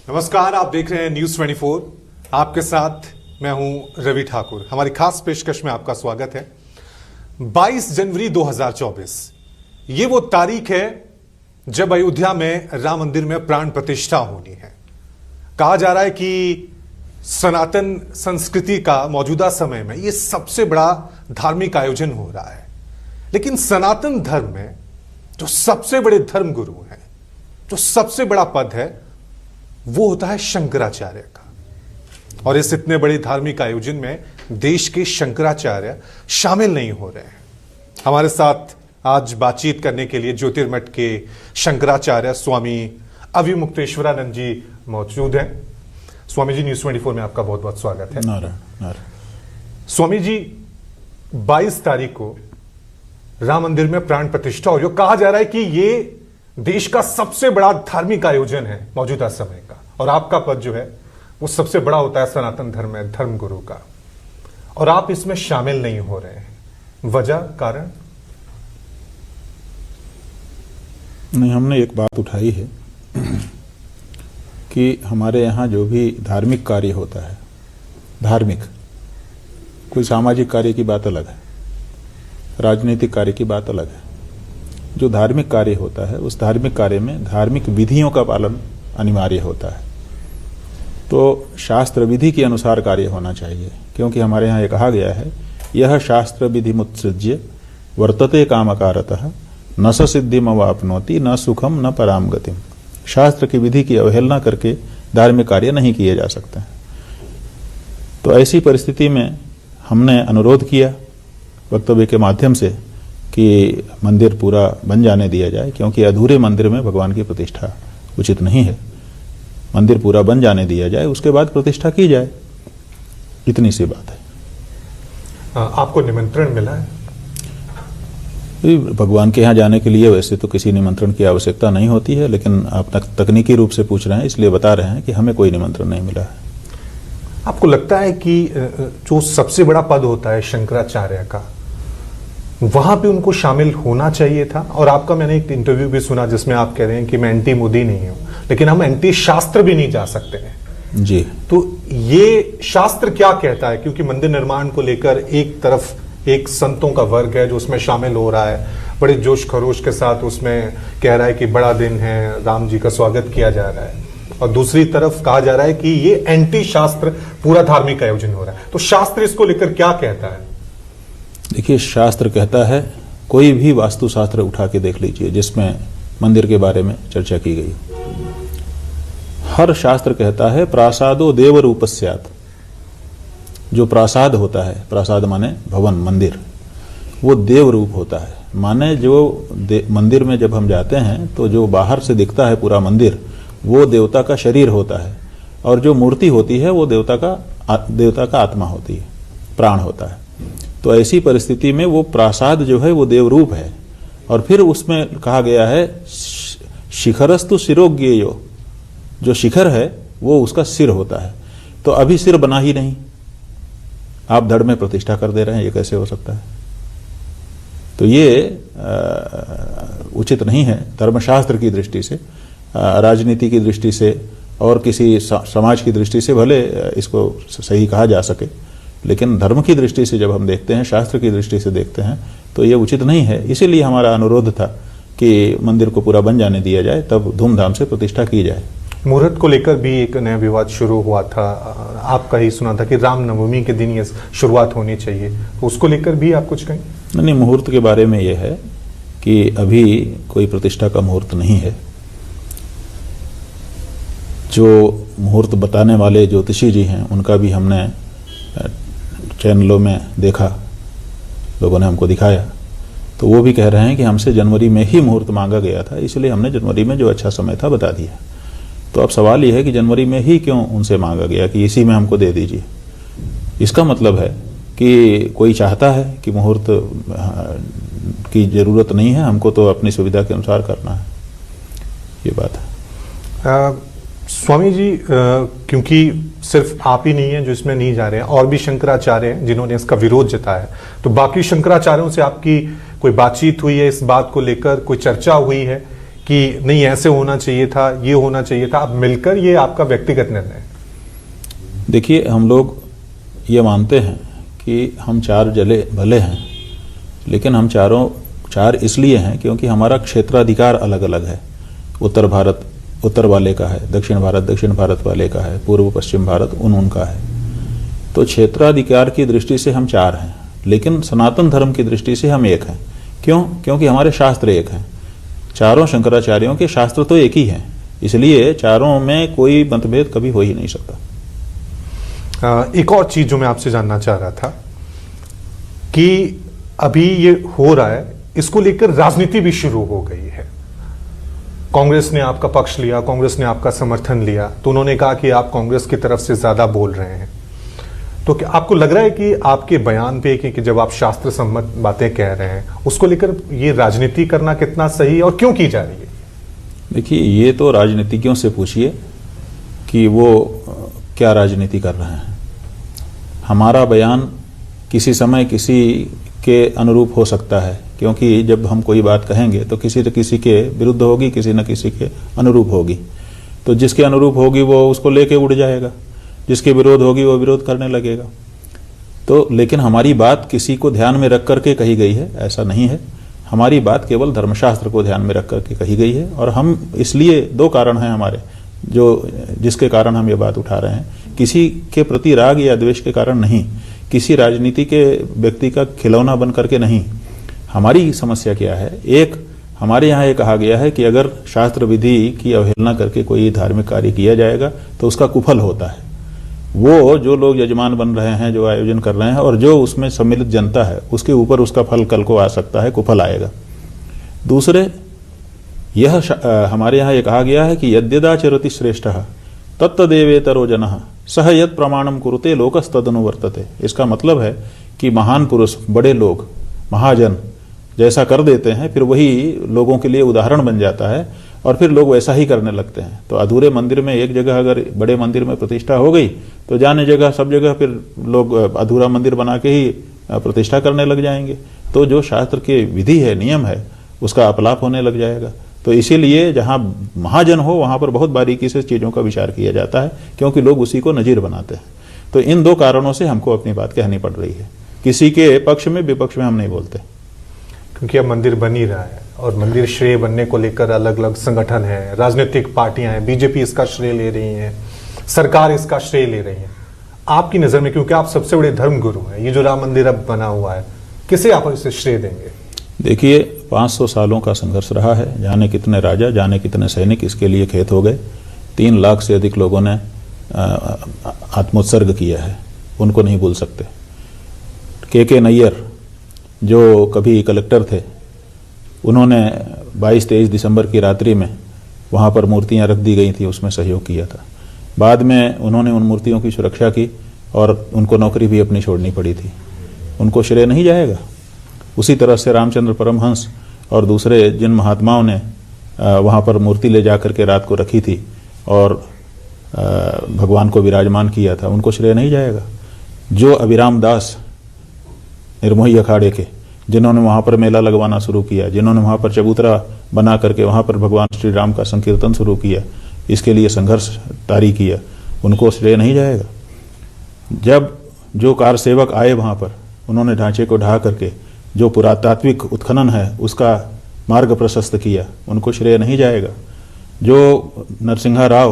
नमस्कार, आप देख रहे हैं न्यूज 24। आपके साथ मैं हूं रवि ठाकुर। हमारी खास पेशकश में आपका स्वागत है। 22 जनवरी 2024 ये वो तारीख है जब अयोध्या में राम मंदिर में प्राण प्रतिष्ठा होनी है। कहा जा रहा है कि सनातन संस्कृति का मौजूदा समय में यह सबसे बड़ा धार्मिक आयोजन हो रहा है। लेकिन सनातन धर्म में जो सबसे बड़े धर्म गुरु हैं, जो सबसे बड़ा पद है, वो होता है शंकराचार्य का। और इस इतने बड़े धार्मिक आयोजन में देश के शंकराचार्य शामिल नहीं हो रहे हैं। हमारे साथ आज बातचीत करने के लिए ज्योतिर्मठ के शंकराचार्य स्वामी अविमुक्तेश्वरानंद जी मौजूद हैं। स्वामी जी, न्यूज 24 में आपका बहुत बहुत स्वागत है। नारायण। स्वामी जी, 22 तारीख को राम मंदिर में प्राण प्रतिष्ठा हो, जो कहा जा रहा है कि ये देश का सबसे बड़ा धार्मिक आयोजन है मौजूदा समय का, और आपका पद जो है वो सबसे बड़ा होता है सनातन धर्म में धर्म गुरु का, और आप इसमें शामिल नहीं हो रहे हैं। वजह, कारण? नहीं, हमने एक बात उठाई है कि हमारे यहाँ जो भी धार्मिक कार्य होता है, धार्मिक, कोई सामाजिक कार्य की बात अलग है, राजनीतिक कार्य की बात अलग है। जो धार्मिक कार्य होता है उस धार्मिक कार्य में धार्मिक विधियों का पालन अनिवार्य होता है। तो शास्त्र विधि के अनुसार कार्य होना चाहिए, क्योंकि हमारे यहाँ ये कहा गया है, यह शास्त्र विधि मुत्सृज्य वर्तते कामकारतः न स सिद्धिम अवाप्नोति न सुखम न पराम गतिम। शास्त्र की विधि की अवहेलना करके धार्मिक कार्य नहीं किए जा सकते हैं। तो ऐसी परिस्थिति में हमने अनुरोध किया वक्तव्य के माध्यम से कि मंदिर पूरा बन जाने दिया जाए, क्योंकि अधूरे मंदिर में भगवान की प्रतिष्ठा उचित नहीं है। मंदिर पूरा बन जाने दिया जाए, उसके बाद प्रतिष्ठा की जाए, इतनी सी बात है। आपको निमंत्रण मिला है? भगवान के यहाँ जाने के लिए वैसे तो किसी निमंत्रण की आवश्यकता नहीं होती है, लेकिन आप तकनीकी रूप से पूछ रहे हैं, इसलिए बता रहे हैं कि हमें कोई निमंत्रण नहीं मिला है। आपको लगता है कि जो सबसे बड़ा पद होता है शंकराचार्य का, वहां पे उनको शामिल होना चाहिए था? और आपका मैंने एक इंटरव्यू भी सुना जिसमें आप कह रहे हैं कि मैं एंटी मोदी नहीं हूं, लेकिन हम एंटी शास्त्र भी नहीं जा सकते हैं। जी, तो ये शास्त्र क्या कहता है? क्योंकि मंदिर निर्माण को लेकर एक तरफ एक संतों का वर्ग है जो उसमें शामिल हो रहा है, बड़े जोश खरोश के साथ उसमें कह रहा है कि बड़ा दिन है, राम जी का स्वागत किया जा रहा है, और दूसरी तरफ कहा जा रहा है कि ये एंटी शास्त्र पूरा धार्मिक आयोजन हो रहा है। तो शास्त्र इसको लेकर क्या कहता है? देखिए, शास्त्र कहता है, कोई भी वास्तुशास्त्र उठा के देख लीजिए जिसमें मंदिर के बारे में चर्चा की गई, हर शास्त्र कहता है प्रासादो देव रूपस्यात्। जो प्रासाद होता है, प्रासाद माने भवन, मंदिर, वो देव रूप होता है। माने जो मंदिर में जब हम जाते हैं तो जो बाहर से दिखता है पूरा मंदिर, वो देवता का शरीर होता है, और जो मूर्ति होती है वो देवता का आत्मा होती है, प्राण होता है। तो ऐसी परिस्थिति में वो प्रासाद जो है वो देवरूप है। और फिर उसमें कहा गया है शिखरस्तु शिरोज्ञेयो, जो शिखर है वो उसका सिर होता है। तो अभी सिर बना ही नहीं, आप धड़ में प्रतिष्ठा कर दे रहे हैं, ये कैसे हो सकता है? तो ये उचित नहीं है धर्मशास्त्र की दृष्टि से, राजनीति की दृष्टि से और किसी समाज की दृष्टि से भले इसको सही कहा जा सके, लेकिन धर्म की दृष्टि से जब हम देखते हैं, शास्त्र की दृष्टि से देखते हैं, तो ये उचित नहीं है। इसीलिए हमारा अनुरोध था कि मंदिर को पूरा बन जाने दिया जाए, तब धूमधाम से प्रतिष्ठा की जाए। मुहूर्त को लेकर भी एक नया विवाद शुरू हुआ था। आपका ही सुना था कि रामनवमी के दिन ये शुरुआत होनी चाहिए, तो उसको लेकर भी आप कुछ कहें? नहीं, मुहूर्त के बारे में यह है कि अभी कोई प्रतिष्ठा का मुहूर्त नहीं है। जो मुहूर्त बताने वाले ज्योतिषी जी हैं, उनका भी हमने चैनलों में देखा, लोगों ने हमको दिखाया, तो वो भी कह रहे हैं कि हमसे जनवरी में ही मुहूर्त मांगा गया था, इसलिए हमने जनवरी में जो अच्छा समय था बता दिया। तो अब सवाल ये है कि जनवरी में ही क्यों उनसे मांगा गया कि इसी में हमको दे दीजिए? इसका मतलब है कि कोई चाहता है कि मुहूर्त की जरूरत नहीं है, हमको तो अपनी सुविधा के अनुसार करना है, ये बात है। स्वामी जी, क्योंकि सिर्फ आप ही नहीं हैं जो इसमें नहीं जा रहे हैं, और भी शंकराचार्य हैं जिन्होंने इसका विरोध जताया है, तो बाकी शंकराचार्यों से आपकी कोई बातचीत हुई है इस बात को लेकर? कोई चर्चा हुई है कि नहीं ऐसे होना चाहिए था, ये होना चाहिए था, अब मिलकर ये आपका व्यक्तिगत निर्णय है? देखिए, हम लोग ये मानते हैं कि हम चार जले भले हैं, लेकिन हम चार इसलिए हैं क्योंकि हमारा क्षेत्राधिकार अलग अलग है। उत्तर भारत उत्तर वाले का है, दक्षिण भारत वाले का है, पूर्व पश्चिम भारत उनका है। तो क्षेत्राधिकार की दृष्टि से हम चार हैं, लेकिन सनातन धर्म की दृष्टि से हम एक हैं। क्यों? क्योंकि हमारे शास्त्र एक हैं। चारों शंकराचार्यों के शास्त्र तो एक ही हैं, इसलिए चारों में कोई मतभेद कभी हो ही नहीं सकता। एक और चीज जो मैं आपसे जानना चाह रहा था कि अभी ये हो रहा है, इसको लेकर राजनीति भी शुरू हो गई है। कांग्रेस ने आपका पक्ष लिया, कांग्रेस ने आपका समर्थन लिया, तो उन्होंने कहा कि आप कांग्रेस की तरफ से ज्यादा बोल रहे हैं। तो क्या आपको लग रहा है कि आपके बयान पे कि जब आप शास्त्र सम्मत बातें कह रहे हैं, उसको लेकर ये राजनीति करना कितना सही और क्यों की जा रही है? देखिए, ये तो राजनीतिज्ञों से पूछिए कि वो क्या राजनीति कर रहे हैं। हमारा बयान किसी समय किसी के अनुरूप हो सकता है, क्योंकि जब हम कोई बात कहेंगे तो किसी न किसी के विरुद्ध होगी, किसी न किसी के अनुरूप होगी। तो जिसके अनुरूप होगी वो उसको लेके उड़ जाएगा, जिसके विरोध होगी वो विरोध करने लगेगा। तो लेकिन हमारी बात किसी को ध्यान में रख करके कही गई है, ऐसा नहीं है। हमारी बात केवल धर्मशास्त्र को ध्यान में रख करके कही गई है, और हम इसलिए दो कारण हैं हमारे जिसके कारण हम ये बात उठा रहे हैं। किसी के प्रति राग या द्वेष के कारण नहीं, किसी राजनीति के व्यक्ति का खिलौना बन करके नहीं। हमारी समस्या क्या है? एक, हमारे यहाँ ये कहा गया है कि अगर शास्त्र विधि की अवहेलना करके कोई धार्मिक कार्य किया जाएगा तो उसका कुफल होता है। वो जो लोग यजमान बन रहे हैं, जो आयोजन कर रहे हैं, और जो उसमें सम्मिलित जनता है, उसके ऊपर उसका फल कल को आ सकता है, कुफल आएगा। दूसरे, यह हमारे यहाँ ये कहा गया है कि यद्यदाचरति श्रेष्ठः तत्तदेवेतरो जनः सह यत् प्रमाणम कुरुते लोकस्तदनुवर्तते। इसका मतलब है कि महान पुरुष, बड़े लोग, महाजन जैसा कर देते हैं, फिर वही लोगों के लिए उदाहरण बन जाता है और फिर लोग वैसा ही करने लगते हैं। तो अधूरे मंदिर में एक जगह अगर बड़े मंदिर में प्रतिष्ठा हो गई तो जाने जगह सब जगह फिर लोग अधूरा मंदिर बना के ही प्रतिष्ठा करने लग जाएंगे। तो जो शास्त्र के विधि है, नियम है, उसका अपलाप होने लग जाएगा। तो इसीलिए जहां महाजन हो वहां पर बहुत बारीकी से चीजों का विचार किया जाता है, क्योंकि लोग उसी को नजीर बनाते हैं। तो इन दो कारणों से हमको अपनी बात कहनी पड़ रही है। किसी के पक्ष में विपक्ष में हम नहीं बोलते, क्योंकि अब मंदिर बन ही रहा है और मंदिर श्रेय बनने को लेकर अलग अलग संगठन है, राजनीतिक पार्टियां हैं, बीजेपी इसका श्रेय ले रही है, सरकार इसका श्रेय ले रही है। आपकी नजर में, क्योंकि आप सबसे बड़े धर्म गुरु हैं, ये जो राम मंदिर अब बना हुआ है, किसे आप इसे श्रेय देंगे? देखिए, 500 सालों का संघर्ष रहा है। जाने कितने राजा, जाने कितने सैनिक इसके लिए खेत हो गए। 3 लाख से अधिक लोगों ने आत्मोत्सर्ग किया है, उनको नहीं भूल सकते। के नैयर जो कभी कलेक्टर थे, उन्होंने 22-23 दिसंबर की रात्रि में वहाँ पर मूर्तियाँ रख दी गई थी, उसमें सहयोग किया था। बाद में उन्होंने उन मूर्तियों की सुरक्षा की और उनको नौकरी भी अपनी छोड़नी पड़ी थी। उनको श्रेय नहीं जाएगा? उसी तरह से रामचंद्र परमहंस और दूसरे जिन महात्माओं ने वहाँ पर मूर्ति ले जाकर के रात को रखी थी और भगवान को विराजमान किया था, उनको श्रेय नहीं जाएगा? जो अभिराम दास निर्मोही अखाड़े के, जिन्होंने वहाँ पर मेला लगवाना शुरू किया, जिन्होंने वहाँ पर चबूतरा बना करके वहाँ पर भगवान श्री राम का संकीर्तन शुरू किया, इसके लिए संघर्ष तारी किया, उनको श्रेय नहीं जाएगा? जब जो कार सेवक आए वहाँ पर, उन्होंने ढांचे को ढा करके जो पुरातात्विक उत्खनन है उसका मार्ग प्रशस्त किया, उनको श्रेय नहीं जाएगा? जो नरसिंहा राव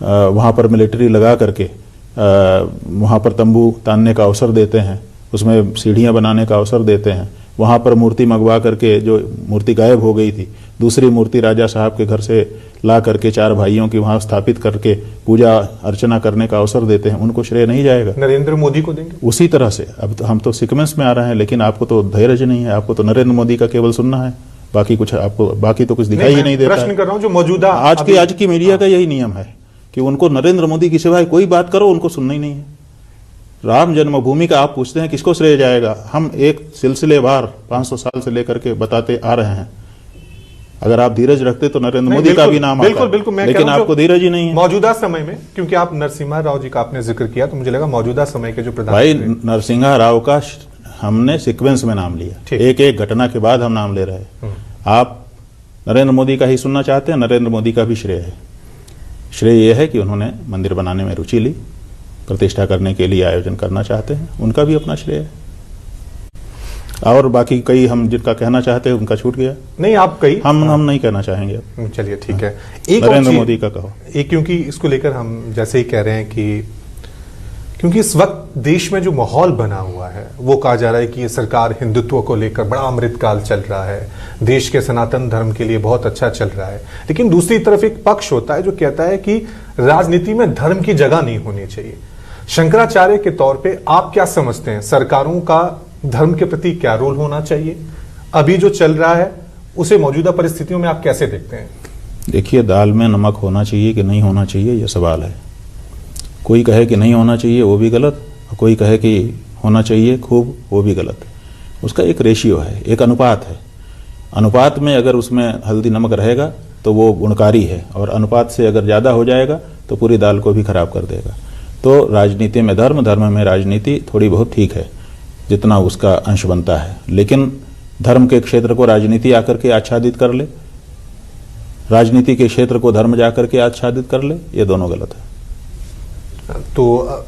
वहाँ पर मिलिट्री लगा करके वहाँ पर तंबू तानने का अवसर देते हैं, उसमें सीढ़ियाँ बनाने का अवसर देते हैं, वहाँ पर मूर्ति मंगवा करके, जो मूर्ति गायब हो गई थी, दूसरी मूर्ति राजा साहब के घर से ला करके 4 भाइयों की वहाँ स्थापित करके पूजा अर्चना करने का अवसर देते हैं, उनको श्रेय नहीं जाएगा? नरेंद्र मोदी को देंगे? उसी तरह से अब हम तो सीक्वेंस में आ रहे हैं, लेकिन आपको तो धैर्य नहीं है, आपको तो नरेंद्र मोदी का केवल सुनना है, बाकी कुछ आपको बाकी तो कुछ दिखाई ही नहीं देता। प्रश्न कर रहा हूं जो मौजूदा आज की मीडिया का यही नियम है कि उनको नरेंद्र मोदी की सिवाय कोई बात करो उनको सुनना ही नहीं है। राम जन्मभूमि का आप पूछते हैं किसको श्रेय जाएगा? हम एक सिलसिलेवार 500 साल से लेकर के बताते आ रहे हैं। अगर आप धीरज रखते तो नरेंद्र मोदी का भी नाम आता, बिल्कुल, लेकिन आपको धीरज ही नहीं है। मौजूदा समय में, क्योंकि आप नरसिम्हा राव जी का आपने जिक्र किया, तो मुझे लगा मौजूदा समय के जो प्रधान भाई नरसिंहा राव का हमने सीक्वेंस में नाम लिया, एक एक घटना के बाद हम नाम ले रहे हैं। आप नरेंद्र मोदी का ही सुनना चाहते हैं, नरेंद्र मोदी का भी श्रेय है। श्रेय यह है कि उन्होंने मंदिर बनाने में रुचि ली, प्रतिष्ठा करने के लिए आयोजन करना चाहते हैं, उनका भी अपना श्रेय है। और बाकी कई हम जिनका कहना चाहते हैं उनका छूट गया। नहीं, आप कई हम नहीं कहना चाहेंगे। चलिए ठीक है। एक नरेंद्र मोदी का कहो। एक, क्योंकि इसको लेकर हम जैसे ही कह रहे हैं कि क्योंकि इस वक्त देश में जो माहौल बना हुआ है वो कहा जा रहा है कि ये सरकार हिंदुत्व को लेकर बड़ा अमृतकाल चल रहा है, देश के सनातन धर्म के लिए बहुत अच्छा चल रहा है, लेकिन दूसरी तरफ एक पक्ष होता है जो कहता है कि राजनीति में धर्म की जगह नहीं होनी चाहिए। शंकराचार्य के तौर पे आप क्या समझते हैं, सरकारों का धर्म के प्रति क्या रोल होना चाहिए? अभी जो चल रहा है उसे मौजूदा परिस्थितियों में आप कैसे देखते हैं? देखिए, दाल में नमक होना चाहिए कि नहीं होना चाहिए, यह सवाल है। कोई कहे कि नहीं होना चाहिए, वो भी गलत, और कोई कहे कि होना चाहिए खूब, वो भी गलत। उसका एक रेशियो है, एक अनुपात है। अनुपात में अगर उसमें हल्दी नमक रहेगा तो वो गुणकारी है, और अनुपात से अगर ज़्यादा हो जाएगा तो पूरी दाल को भी खराब कर देगा। तो राजनीति में धर्म, धर्म में राजनीति थोड़ी बहुत ठीक है जितना उसका अंश बनता है, लेकिन धर्म के क्षेत्र को राजनीति आकर के आच्छादित कर ले, राजनीति के क्षेत्र को धर्म जाकर के आच्छादित कर ले, ये दोनों गलत है। तो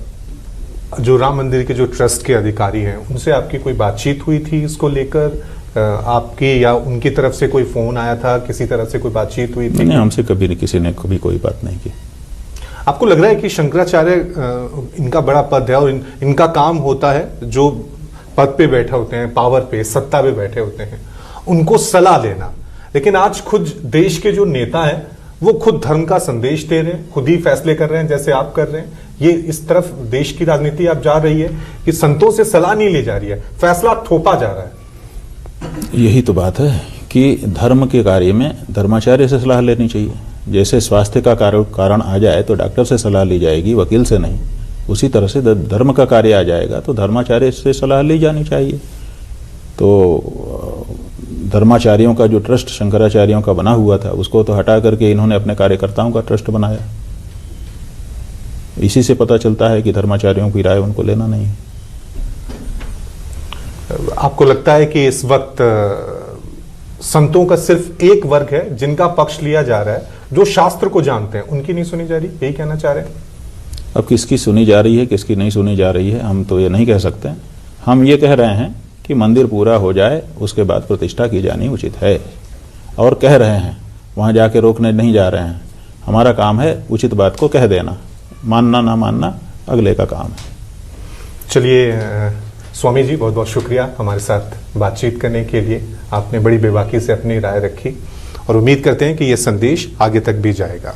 जो राम मंदिर के जो ट्रस्ट के अधिकारी हैं उनसे आपकी कोई बातचीत हुई थी इसको लेकर? आपके या उनकी तरफ से कोई फोन आया था, किसी तरह से कोई बातचीत हुई थी? नहीं, हमसे कभी किसी ने कभी कोई बात नहीं की। आपको लग रहा है कि शंकराचार्य इनका बड़ा पद है और इनका काम होता है, जो पद पे बैठे होते हैं, पावर पे, सत्ता पे बैठे होते हैं, उनको सलाह लेना, लेकिन आज खुद देश के जो नेता हैं वो खुद धर्म का संदेश दे रहे हैं, खुद ही फैसले कर रहे हैं जैसे आप कर रहे हैं। ये इस तरफ देश की राजनीति आप जा रही है कि संतों से सलाह नहीं ली जा रही है, फैसला थोपा जा रहा है। यही तो बात है कि धर्म के कार्य में धर्माचार्य से सलाह लेनी चाहिए। जैसे स्वास्थ्य का कारण आ जाए तो डॉक्टर से सलाह ली जाएगी, वकील से नहीं। उसी तरह से धर्म का कार्य आ जाएगा तो धर्माचार्य से सलाह ली जानी चाहिए। तो धर्माचार्यों का जो ट्रस्ट शंकराचार्यों का बना हुआ था उसको तो हटा करके इन्होंने अपने कार्यकर्ताओं का ट्रस्ट बनाया। इसी से पता चलता है कि धर्माचार्यों की राय उनको लेना नहीं है। आपको लगता है कि इस वक्त संतों का सिर्फ एक वर्ग है जिनका पक्ष लिया जा रहा है, जो शास्त्र को जानते हैं, उनकी नहीं सुनी जा रही, यही कहना चाह रहे हैं? अब किसकी सुनी जा रही है, किसकी नहीं सुनी जा रही है, हम तो ये नहीं कह सकते। हम ये कह रहे हैं कि मंदिर पूरा हो जाए उसके बाद प्रतिष्ठा की जानी उचित है, और कह रहे हैं, वहां जाके रोकने नहीं जा रहे हैं। हमारा काम है उचित बात को कह देना, मानना ना मानना अगले का काम है। चलिए स्वामी जी, बहुत बहुत शुक्रिया हमारे साथ बातचीत करने के लिए। आपने बड़ी बेबाकी से अपनी राय रखी और उम्मीद करते हैं कि यह संदेश आगे तक भी जाएगा।